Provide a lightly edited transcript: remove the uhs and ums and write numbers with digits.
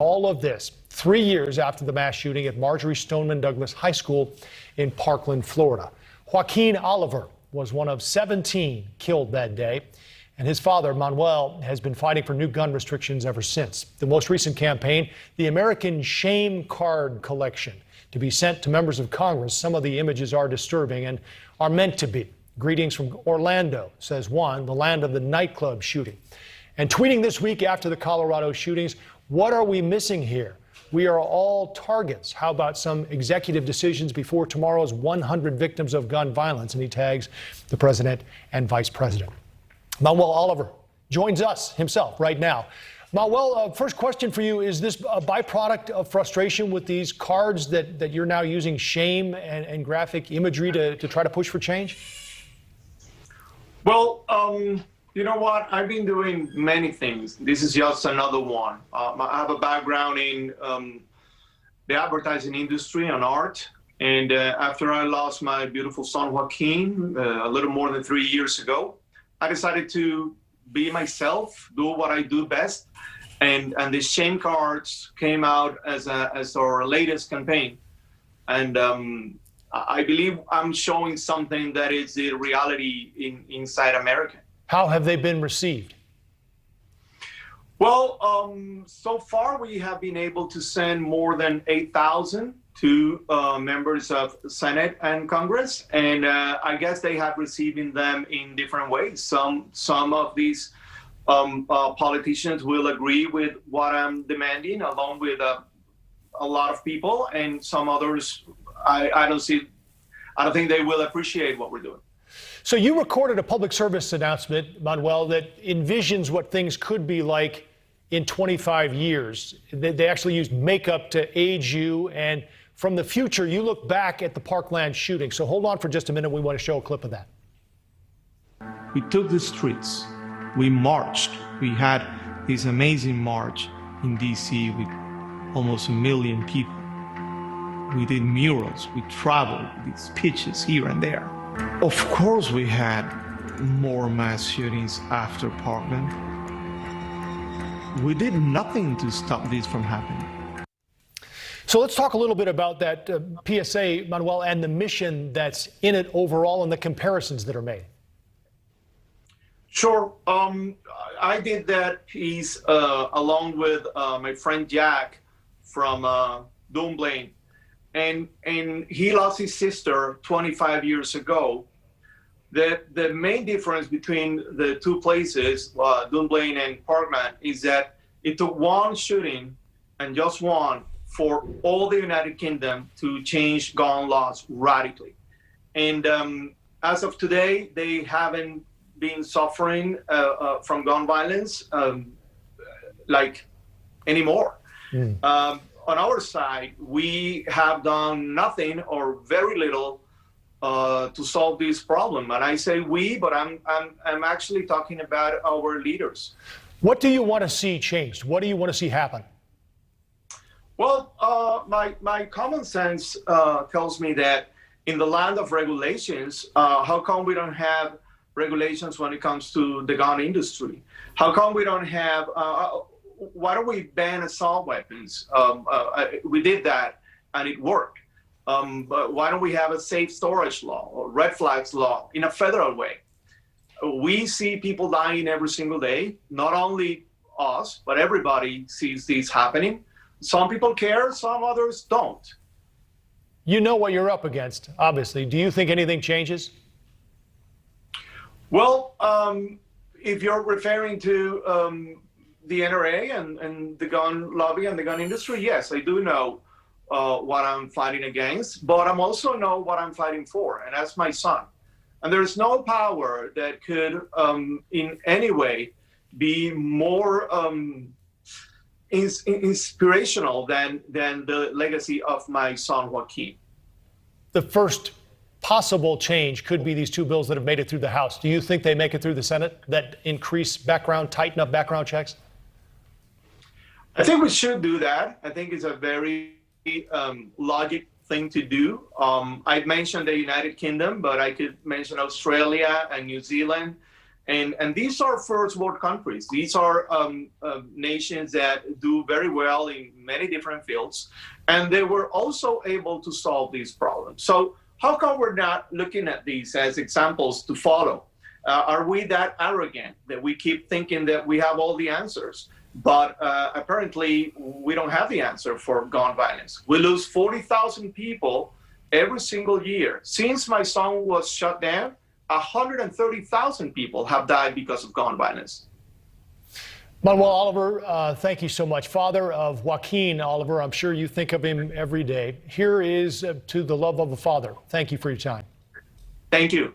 All of this 3 years after the mass shooting at Marjorie Stoneman Douglas High School in Parkland, Florida. Joaquin Oliver was one of 17 killed that day, and his father, Manuel, has been fighting for new gun restrictions ever since. The most recent campaign, the American Shame Card collection, to be sent to members of Congress. Some of the images are disturbing and are meant to be. Greetings from Orlando, says one, the land of the nightclub shooting. And tweeting this week after the Colorado shootings, what are we missing here? We are all targets. How about some executive decisions before tomorrow's 100 victims of gun violence? And he tags the president and vice president. Manuel Oliver joins us himself right now. Manuel, first question for you. Is this a byproduct of frustration with these cards that you're now using shame and graphic imagery to try to push for change? Well, you know what? I've been doing many things. This is just another one. I have a background in the advertising industry and art. And after I lost my beautiful son, Joaquin, a little more than 3 years ago, I decided to be myself, do what I do best. And the shame cards came out as our latest campaign. And I believe I'm showing something that is the reality inside America. How have they been received? Well, so far we have been able to send more than 8,000 to members of Senate and Congress, and I guess they have received them in different ways. Some of these politicians will agree with what I'm demanding, along with a lot of people, and some others, I don't think they will appreciate what we're doing. So you recorded a public service announcement, Manuel, that envisions what things could be like in 25 years. They actually used makeup to age you, and from the future, you look back at the Parkland shooting. So hold on for just a minute. We want to show a clip of that. We took the streets. We marched. We had this amazing march in D.C. with almost 1 million people. We did murals. We traveled, did speeches here and there. Of course, we had more mass shootings after Parkland. We did nothing to stop this from happening. So let's talk a little bit about that PSA, Manuel, and the mission that's in it overall and the comparisons that are made. Sure. I did that piece along with my friend Jack from Donlon. And he lost his sister 25 years ago. The main difference between the two places, Donlon and Parkland, is that it took one shooting, and just one, for all the United Kingdom to change gun laws radically. And as of today, they haven't been suffering from gun violence like anymore. On our side, we have done nothing or very little to solve this problem. And I say we, but I'm actually talking about our leaders. What do you want to see changed? What do you want to see happen? Well, my common sense tells me that in the land of regulations, how come we don't have regulations when it comes to the gun industry? How come we don't have why don't we ban assault weapons? We did that and it worked. But why don't we have a safe storage law or red flags law in a federal way? We see people dying every single day, not only us, but everybody sees this happening. Some people care, some others don't. You know what you're up against, obviously. Do you think anything changes? Well, if you're referring to the NRA and the gun lobby and the gun industry, yes, I do know what I'm fighting against, but I also know what I'm fighting for, and that's my son. And there's no power that could in any way be more inspirational than the legacy of my son, Joaquin. The first possible change could be these two bills that have made it through the House. Do you think they make it through the Senate that increase tighten up background checks? I think we should do that. I think it's a very logical thing to do. I've mentioned the United Kingdom, but I could mention Australia and New Zealand And these are first world countries. These are nations that do very well in many different fields. And they were also able to solve these problems. So how come we're not looking at these as examples to follow? Are we that arrogant that we keep thinking that we have all the answers? But apparently, we don't have the answer for gun violence. We lose 40,000 people every single year. Since my son was shut down, 130,000 people have died because of gun violence. Manuel Oliver, thank you so much. Father of Joaquin Oliver, I'm sure you think of him every day. Here is to the love of a father. Thank you for your time. Thank you.